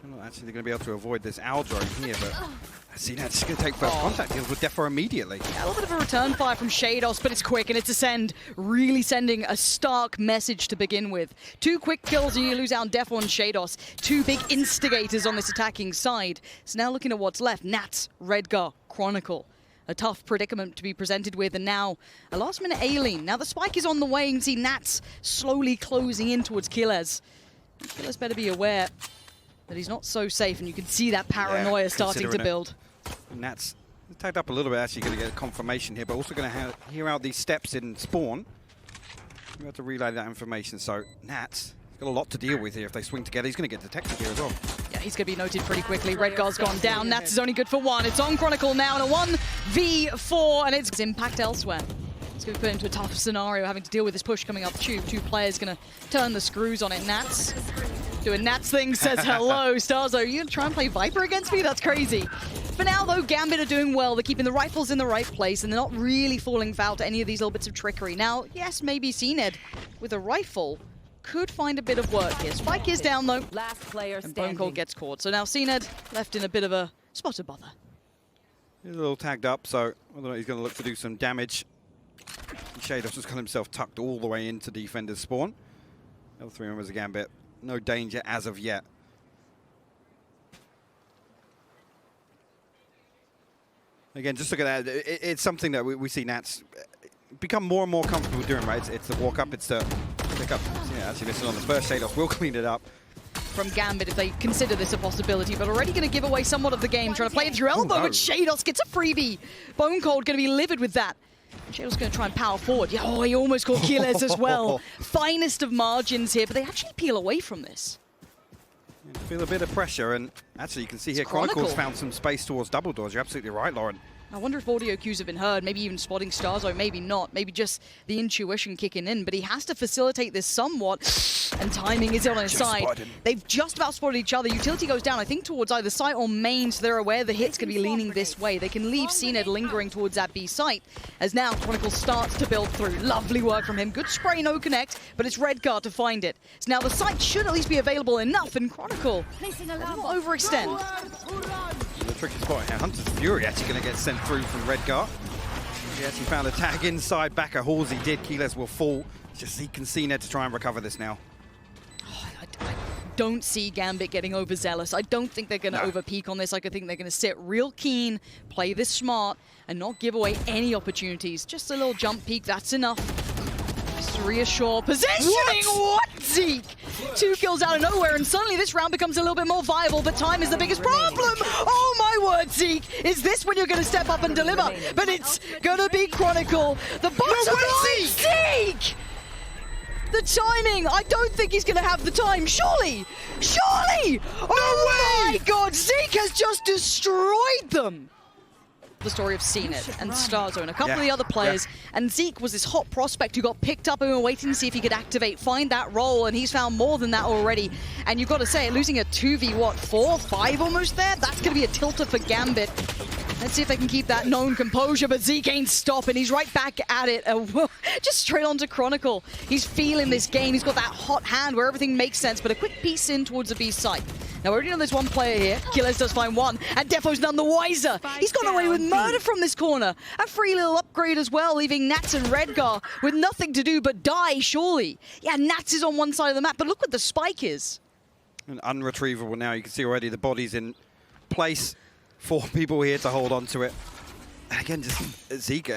I'm not actually going to be able to avoid this owl drone here, but I see that. Just going to take first contact deals with Defo immediately. Yeah, a little bit of a return fire from Shados, but it's quick and it's a send. Really sending a stark message to begin with. 2 quick kills and you lose out on Defo and Shados. 2 big instigators on this attacking side. So now looking at what's left. Nats, Redgar, Chronicle. A tough predicament to be presented with, and now a last-minute Aileen. Now the spike is on the way. You can see Nats slowly closing in towards Killers. Killers better be aware that he's not so safe, and you can see that paranoia starting to build. Nats tagged up a little bit, actually going to get a confirmation here, but also going to hear out these steps in spawn. We have to relay that information, so Nats got a lot to deal with here. If they swing together, he's going to get detected here as well. Yeah, he's going to be noted pretty quickly. Redgar's gone down. Nats is only good for 1. It's on Chronicle now in a 1v4, and it's impact elsewhere. It's going to be put into a tough scenario, having to deal with this push coming up tube. 2 players going to turn the screws on it. Nats doing Nats thing, says hello. Starzo, are you going to try and play Viper against me? That's crazy. For now, though, Gambit are doing well. They're keeping the rifles in the right place, and they're not really falling foul to any of these little bits of trickery. Now, yes, maybe CNED with a rifle could find a bit of work here. Spike is down, though. Last player and standing. Bone gets caught. So now CNED left in a bit of a spot of bother. He's a little tagged up, so I don't know, he's going to look to do some damage. Shadows just got himself tucked all the way into defender's spawn. All 3 members of Gambit. No danger as of yet. Again, just look at that. It's something that we see Nats become more and more comfortable doing, right? It's the walk up, it's the pick up. Yeah, actually missing on the first. Shadows will clean it up. From Gambit if they consider this a possibility, but already going to give away somewhat of the game, trying to play it through elbow, but Shados gets a freebie. Bone Cold going to be livid with that. Shadows going to try and power forward. Yeah, oh, he almost caught Killers as well. Finest of margins here, but they actually peel away from this. Yeah, feel a bit of pressure, and actually you can see here Chronicle's found some space towards double doors. You're absolutely right, Lauren. I wonder if audio cues have been heard, maybe even spotting Starzo, maybe not, maybe just the intuition kicking in, but he has to facilitate this somewhat, and timing is on his side. They've just about spotted each other. Utility goes down, I think, towards either site or main, so they're aware the hit's going to be leaning this way. They can leave CNED lingering towards that B site, as now Chronicle starts to build through. Lovely work from him. Good spray, no connect, but it's Redgar to find it. So now the site should at least be available enough, and Chronicle not overextend. The tricky spot here. Hunter's Fury actually going to get sent through from Redgar. He actually found a tag inside back at Halsey did. Keyless will fall. Just he can see Ned to try and recover this now. Oh, I don't see Gambit getting overzealous. I don't think they're going to overpeak on this. I think they're going to sit real keen, play this smart, and not give away any opportunities. Just a little jump peek, that's enough. Just to reassure positioning. What? Zeke? 2 kills out of nowhere, and suddenly this round becomes a little bit more viable, but time is the biggest problem. Oh my word, Zeke. Is this when you're going to step up and deliver? But it's going to be Chronicle. The bottom line, Zeke! The timing, I don't think he's going to have the time. Surely! Surely! Oh my god, Zeke has just destroyed them. The story of CNED and Starzo and a couple of the other players, and Zeke was this hot prospect who got picked up and we were waiting to see if he could activate, find that role, and he's found more than that already. And you've got to say, losing a 2v, 5 almost there? That's going to be a tilter for Gambit. Let's see if they can keep that known composure, but Zeke ain't stopping. He's right back at it. Just straight onto Chronicle. He's feeling this game. He's got that hot hand where everything makes sense, but a quick piece in towards the B site. Now, we already know there's one player here. Killers does find one, and Defo's none the wiser. He's gone away with murder from this corner. A free little upgrade as well, leaving Nats and Redgar with nothing to do but die, surely. Yeah, Nats is on one side of the map, but look what the spike is. And unretrievable now. You can see already the body's in place. 4 people here to hold on to it. And again, just Zeke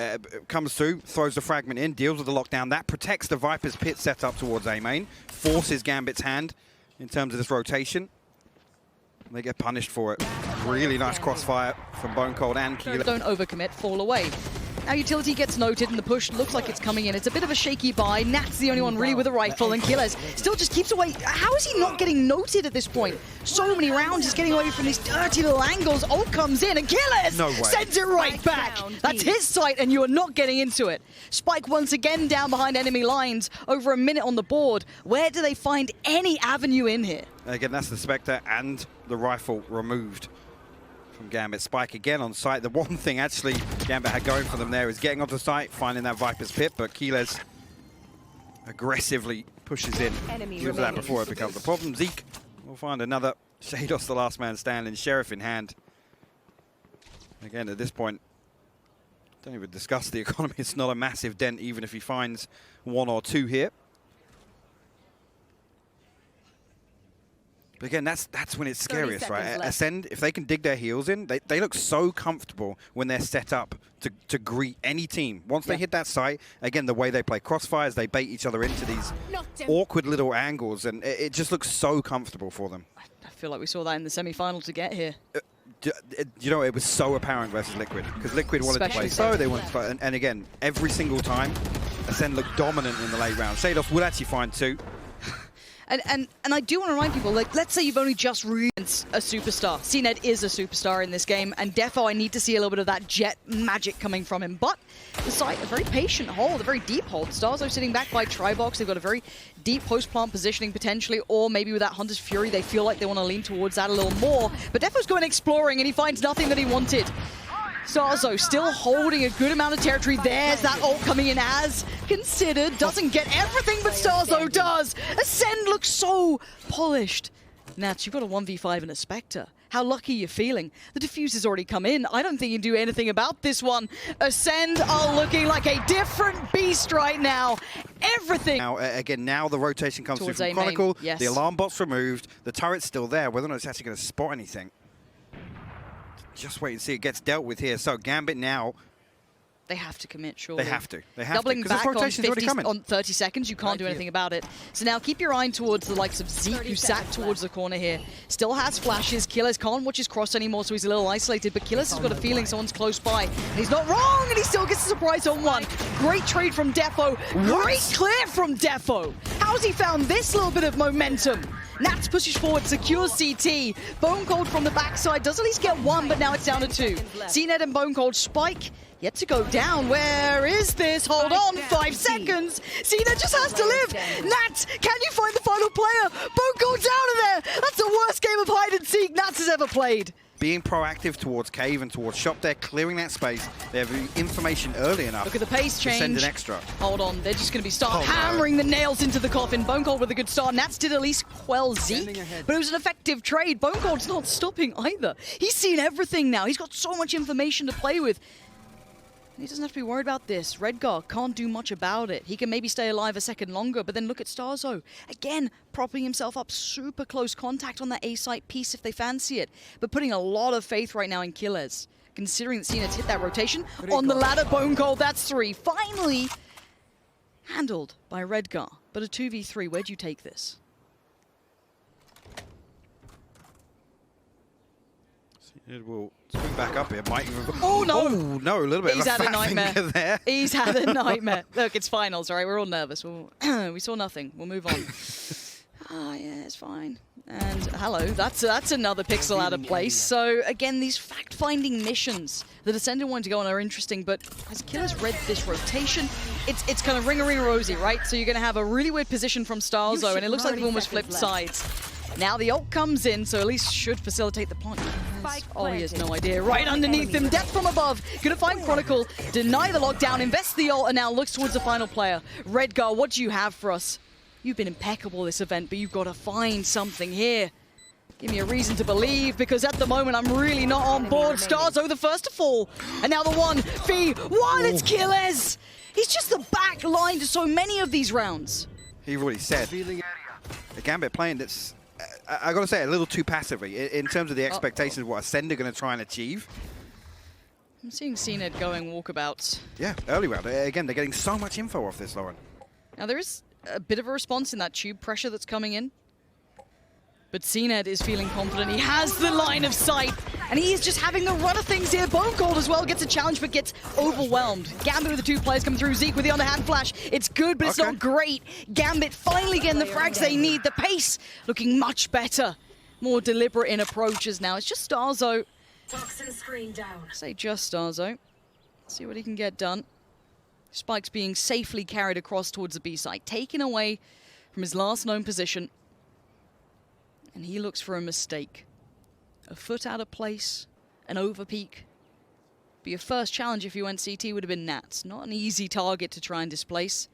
comes through, throws the fragment in, deals with the lockdown. That protects the Viper's pit set up towards A main, forces Gambit's hand in terms of this rotation. They get punished for it. Really nice crossfire from Bone Cold and Keeler. Don't overcommit, fall away. Now Utility gets noted and the push looks like it's coming in. It's a bit of a shaky buy. Nat's the only one really with a rifle, and Killers still just keeps away. How is he not getting noted at this point? So many rounds he's getting away from these dirty little angles. Ult comes in and Killers sends it right back. That's his sight and you are not getting into it. Spike once again down behind enemy lines. Over a minute on the board. Where do they find any avenue in here? Again, that's the Spectre and the rifle removed from Gambit. Spike again on site. The one thing actually Gambit had going for them there is getting onto site, finding that Viper's pit, but Keyless aggressively pushes in. Deals with that before it becomes a problem. Zeke will find another Shados the last man standing, Sheriff in hand. Again, at this point, don't even discuss the economy. It's not a massive dent, even if he finds 1 or 2 here. But again, that's when it's scariest, right? Ascend, if they can dig their heels in, they look so comfortable when they're set up to greet any team. Once they hit that site, again, the way they play crossfires, they bait each other into these awkward little angles, and it just looks so comfortable for them. I feel like we saw that in the semi-final to get here. You know, it was so apparent versus Liquid, because Liquid wanted to play so, they wanted to play, and again, every single time, Ascend looked dominant in the late round. Shados would actually find 2. And I do want to remind people, like, let's say you've only just reached a superstar. CNED is a superstar in this game, and Defo, I need to see a little bit of that jet magic coming from him. But the site, a very patient hold, a very deep hold. Starzo sitting back by Tribox. They've got a very deep post-plant positioning potentially, or maybe with that Hunter's Fury, they feel like they want to lean towards that a little more. But Defo's going exploring, and he finds nothing that he wanted. Starzo still holding a good amount of territory. There's that ult coming in as considered. Doesn't get everything, but Starzo does. Ascend looks so polished. Nats, you've got a 1v5 and a Spectre. How lucky you're feeling. The diffuser's already come in. I don't think you can do anything about this one. Ascend are looking like a different beast right now. Everything. Now, again, now the rotation comes towards through from Chronicle. Yes. The alarm bot's removed. The turret's still there. Whether or not it's actually going to spot anything, just wait and see. It gets dealt with here. So Gambit now. They have to commit, surely. They have to. They have Doubling to. back on 30 seconds, you can't do anything about it. So now keep your eye towards the likes of Zeke, who sat towards the corner here. Still has flashes. Killers can't watch his cross anymore, so he's a little isolated. But Killers has got a feeling someone's close by. And he's not wrong, and he still gets a surprise on 1. Great trade from Defo. Great clear from Defo. How's he found this little bit of momentum? Nats pushes forward, secures CT. Bone Cold from the backside does at least get 1, but now it's down to 2. CNED and Bone Cold spike. Yet to go down. Where is this? Hold on, 5 seconds. CNED just has to live. Nats, can you find the final player? Bone Cold's out of there. That's the worst game of hide and seek Nats has ever played. Being proactive towards Cave and towards Shop, they're clearing that space. They have the information early enough. Look at the pace change. To send an extra. Hold on, they're just going to be hammering the nails into the coffin. Bone Cold with a good start. Nats did at least quell Zeke, but it was an effective trade. Bone Cold's not stopping either. He's seen everything now. He's got so much information to play with. He doesn't have to be worried about this. Redgar can't do much about it. He can maybe stay alive a second longer, but then look at Starzo. Again, propping himself up, super close contact on that A-site piece if they fancy it. But putting a lot of faith right now in Killers, considering that Cena's hit that rotation. On the ladder, Bone Cold, that's 3. Finally handled by Redgar. But a 2v3, where'd you take this? It will swing back up here. Might even... Oh, no. Oh, no, a little bit He's of a had a fat nightmare. finger there. He's had a nightmare. Look, it's finals, all right? We're all nervous. We saw nothing. We'll move on. Yeah, it's fine. And hello, that's another pixel out of place. So again, these fact-finding missions that Ascendant wanted to go on are interesting, but as Killers read this rotation, it's kind of ring-a-ring-a-rosy, right? So you're going to have a really weird position from Starzo, and it looks like they've almost flipped sides. Now the ult comes in, so at least should facilitate the point. Oh, he has no idea. Right underneath him, depth from above. Gonna find Chronicle, deny the lockdown, invest the ult, and now looks towards the final player. Redgar, what do you have for us? You've been impeccable this event, but you've got to find something here. Give me a reason to believe, because at the moment I'm really not on board. Starzo the first to fall, and now the 1v1, it's Killers! He's just the back line to so many of these rounds. He already said. The Gambit playing this, I gotta say, a little too passively in terms of the expectations of what Ascend are going to try and achieve. I'm seeing CNED going walkabouts. Yeah, early round. Again, they're getting so much info off this, Lauren. Now there is a bit of a response in that tube pressure that's coming in. But CNED is feeling confident. He has the line of sight, and he is just having the run of things here. Bone Cold as well gets a challenge, but gets overwhelmed. Gambit with the 2 players coming through. Zeke with the underhand flash. It's good, but it's not great. Gambit finally getting the frags they need. The pace looking much better. More deliberate in approaches now. It's just Starzo. Say just Starzo. See what he can get done. Spike's being safely carried across towards the B site, taken away from his last known position. And he looks for a mistake. A foot out of place, an overpeak. But your first challenge if you went CT would have been Nats. Not an easy target to try and displace.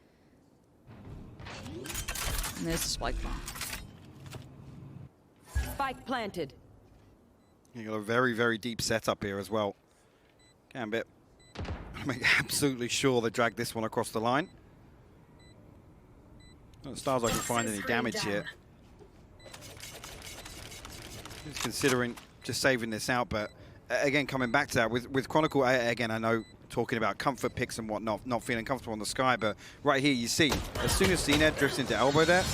And there's the spike bomb. Spike planted. You got a very, very deep setup here as well. Gambit, I'll make absolutely sure they drag this one across the line. Not as far as I can find any damage here. Just considering just saving this out, but again, coming back to that, with Chronicle, again, I know talking about comfort picks and whatnot, not feeling comfortable on the sky, but right here you see, as soon as CNED drifts into elbow there,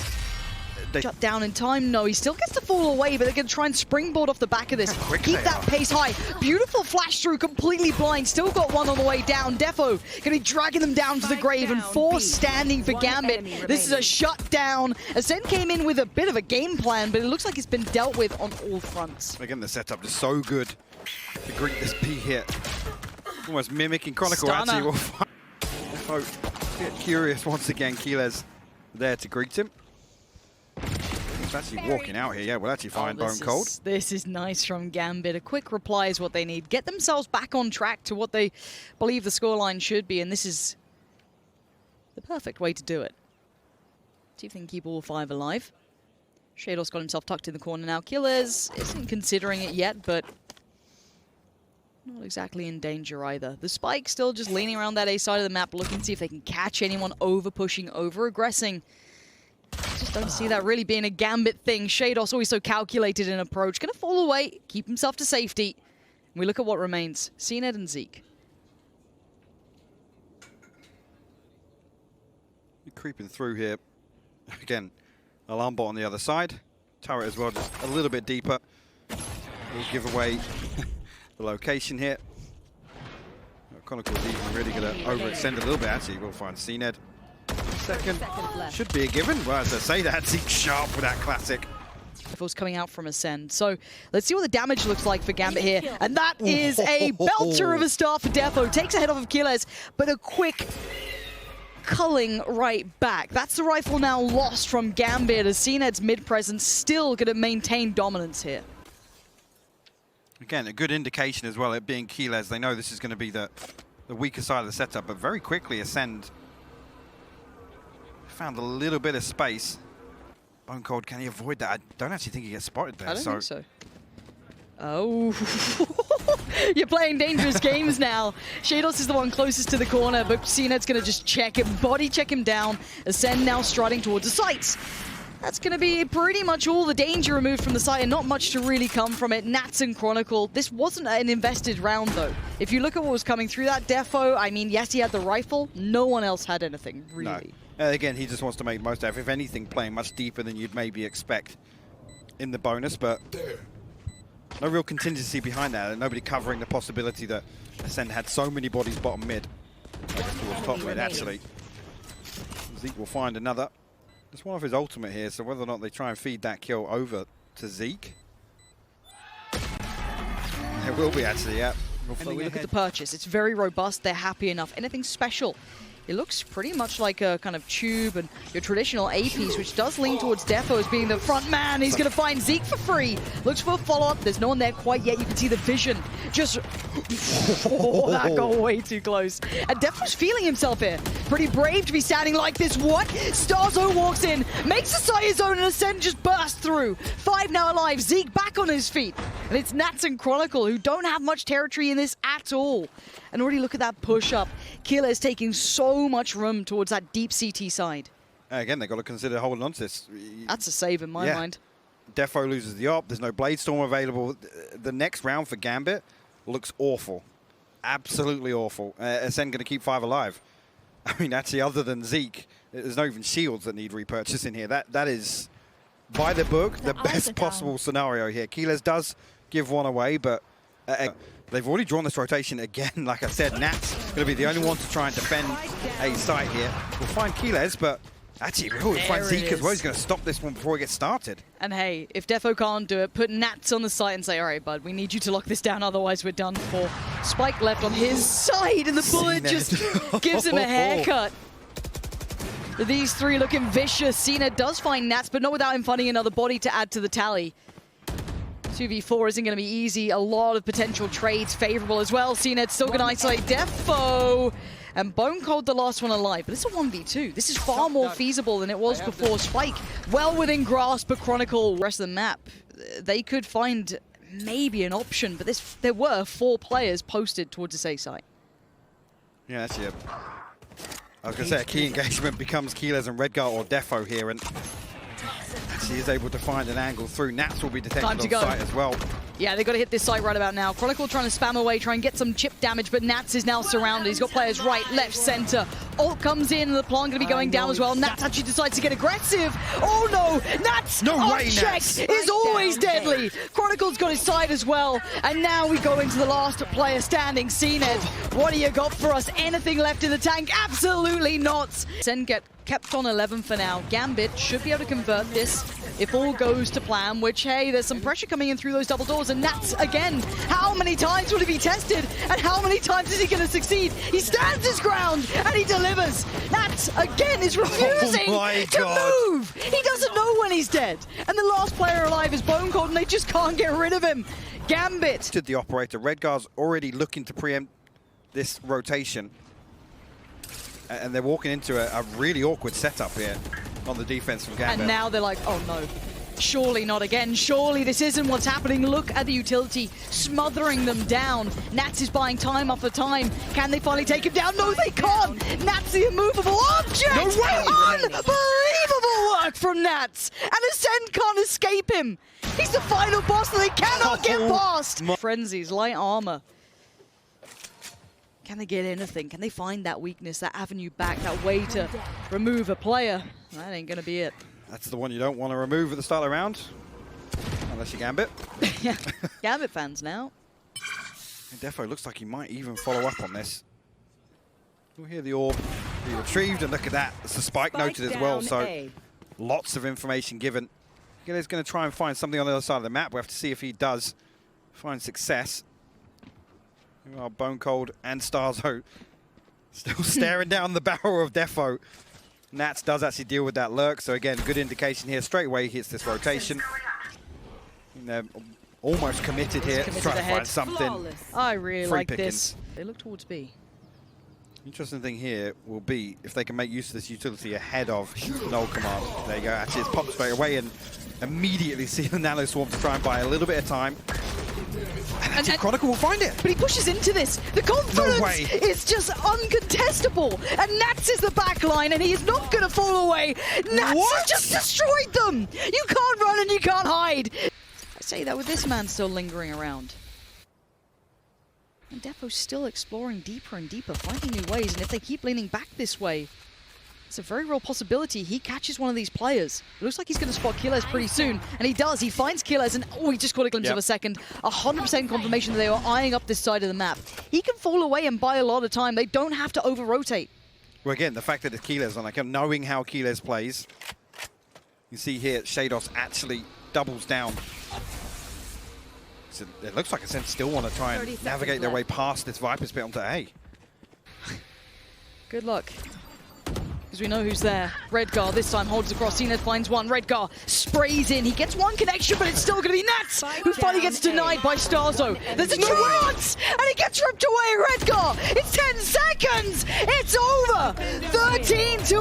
they Shut down in time. No, he still gets to fall away, but they're going to try and springboard off the back of this. Keep that pace high. Beautiful flash through, completely blind. Still got one on the way down. Defo going to be dragging them down to the grave, and 4 standing for Gambit. This is a shutdown. Ascend came in with a bit of a game plan, but it looks like it's been dealt with on all fronts. Again, the setup is so good to greet this B hit. Almost mimicking Chronicle, Stunner. actually. So, get curious once again. Keyless there to greet him. He's actually walking out here. Yeah, we'll actually find Bone Cold. This is nice from Gambit. A quick reply is what they need. Get themselves back on track to what they believe the scoreline should be, and this is the perfect way to do it. See if they can keep all 5 alive. Shadow's got himself tucked in the corner now. Killers isn't considering it yet, but not exactly in danger either. The Spike still just leaning around that A side of the map, looking to see if they can catch anyone over-pushing, over-aggressing. Just don't see that really being a Gambit thing. Shados always so calculated in approach. Gonna fall away, keep himself to safety. And we look at what remains. CNED and Zeke. You're creeping through here. Again, alarm bot on the other side. Turret as well, just a little bit deeper. We'll give away the location here. Chronicle's even really going to overextend a little bit. Actually, we'll find CNED. Second should be a given. Well, as I say that, Zeke sharp with that classic. Was coming out from Ascend. So let's see what the damage looks like for Gambit here. And that is a belter of a start for Defo. Takes a head off of Killers, but a quick culling right back. That's the rifle now lost from Gambit, as CNED's mid-presence still going to maintain dominance here. Again, a good indication as well, it being Keyless. They know this is going to be the weaker side of the setup, but very quickly Ascend found a little bit of space. Bone Cold, can he avoid that? I don't actually think he gets spotted there. I don't think so. Oh, you're playing dangerous games now. Shados is the one closest to the corner, but CNED's going to just check him, body check him down. Ascend now striding towards the sights. That's going to be pretty much all the danger removed from the site, and not much to really come from it. Nats and Chronicle. This wasn't an invested round, though. If you look at what was coming through that Defo, I mean, yes, he had the rifle. No one else had anything, really. No. Again, he just wants to make the most out of it. If anything, playing much deeper than you'd maybe expect in the bonus, but no real contingency behind that. Nobody covering the possibility that Ascend had so many bodies bottom mid. Towards top mid, actually. Zeke will find another. Just one of his ultimate here, so whether or not they try and feed that kill over to Zeke. There will be, actually, yeah. And we look at the purchase. It's very robust. They're happy enough. Anything special? It looks pretty much like a kind of tube and your traditional A piece, which does lean towards Defo as being the front man. He's going to find Zeke for free. Looks for a follow-up. There's no one there quite yet. You can see the vision. Just... oh, that got way too close. And Defo's feeling himself here. Pretty brave to be standing like this. What? Starzo walks in, makes a side zone, and Ascend just bursts through. 5 now alive. Zeke back on his feet. And it's Nats and Chronicle, who don't have much territory in this at all. And already look at that push-up. Killer is taking so much room towards that deep CT side. Again, they've got to consider holding on to this. That's a save in my mind. Defo loses the op. There's no Blade Storm available. The next round for Gambit looks awful. Absolutely awful. Ascend going to keep 5 alive. I mean, actually, other than Zeke, there's not even shields that need repurchase in here. That is, by the book, the best possible scenario here. Keyless does give one away, but they've already drawn this rotation again. Like I said, Nat's going to be the only one to try and defend a site here. We'll find Keyless, but actually, we'll find Zeke as well. He's going to stop this one before it gets started. And hey, if Defo can't do it, put Nats on the site and say, all right, bud, we need you to lock this down, otherwise we're done for. Spike left on his side, and the bullet just gives him a haircut. These 3 looking vicious. CNED does find Nats, but not without him finding another body to add to the tally. 2v4 isn't going to be easy. A lot of potential trades favorable as well. CNED's still going to isolate Defo. And Bone Cold the last one alive. But it's a 1v2. This is far more feasible than it was before. Spike well within grasp, but Chronicle, rest of the map, they could find maybe an option, but there were 4 players posted towards this A site. Yeah, actually, I was going to say a key engagement becomes Keyless and Redgar or Defo here, and actually is able to find an angle through. Nats will be detected on site as well. Yeah, they've got to hit this site right about now. Chronicle trying to spam away, try and get some chip damage, but Nats is now surrounded. He's got players right, left, center. Ult comes in, and the plant going to be going down as well. Nats actually decides to get aggressive. Oh no, Nats Nats is always deadly. Chronicle's got his side as well. And now we go into the last player standing, CNED. What do you got for us? Anything left in the tank? Absolutely not. Sen get kept on 11 for now. Gambit should be able to convert this if all goes to plan, which, hey, there's some pressure coming in through those double doors, and Nats, again, how many times will he be tested, and how many times is he going to succeed? He stands his ground, and he delivers. Nats, again, is refusing to move. He doesn't know when he's dead, and the last player alive is Bone Cold, and they just can't get rid of him. Gambit. To the operator, Redgar's already looking to preempt this rotation, and they're walking into a really awkward setup here on the defense from Gambit. And now they're like, oh no, surely not again. Surely this isn't what's happening. Look at the utility smothering them down. Nats is buying time after time. Can they finally take him down? No, they can't. Nats, the immovable object. No way. Unbelievable work from Nats. And Ascend can't escape him. He's the final boss that they cannot get past. Frenzies, light armor. Can they get anything? Can they find that weakness, that avenue back, that way to remove a player? That ain't gonna be it. That's the one you don't want to remove at the start of the round, unless you're Gambit. Yeah, Gambit fans now. And Defo looks like he might even follow up on this. We'll hear the orb be retrieved, and look at that. It's the spike noted as well, so lots of information given. He's going to try and find something on the other side of the map. We'll have to see if he does find success. Meanwhile, Bone Cold and Starzo still staring down the barrel of Defo. Nats does actually deal with that lurk, so again, good indication here. Straight away he hits this rotation. And they're almost committed here, trying to find something. I really Free like pickings. this. They look towards B. Interesting thing here will be if they can make use of this utility ahead of null command. There you go, actually it's popped straight away and immediately see the nano swarm to try and buy a little bit of time. And Chronicle will find it. But he pushes into this. The confidence is just uncontestable. And Nats is the back line, and he is not going to fall away. Nats has just destroyed them. You can't run and you can't hide. I say that with this man still lingering around. And Defo's still exploring deeper and deeper, finding new ways. And if they keep leaning back this way, it's a very real possibility he catches one of these players. It looks like he's going to spot Keyless pretty soon, and he does. He finds Keyless, and oh, he just caught a glimpse of a second. 100% confirmation that they were eyeing up this side of the map. He can fall away and buy a lot of time. They don't have to over-rotate. Well, again, the fact that it's Keyless on, like, knowing how Keyless plays, you see here, Shados actually doubles down. So it looks like Ascent still want to try and navigate their way past this Viper's pit onto A. Good luck. Because we know who's there. Redgar this time holds across. CNED finds one. Redgar sprays in. He gets one connection, but it's still going to be Nats, who finally gets denied by Starzo. There's a chance! And he gets ripped away. Redgar! It's 10 seconds! It's over! 13-2.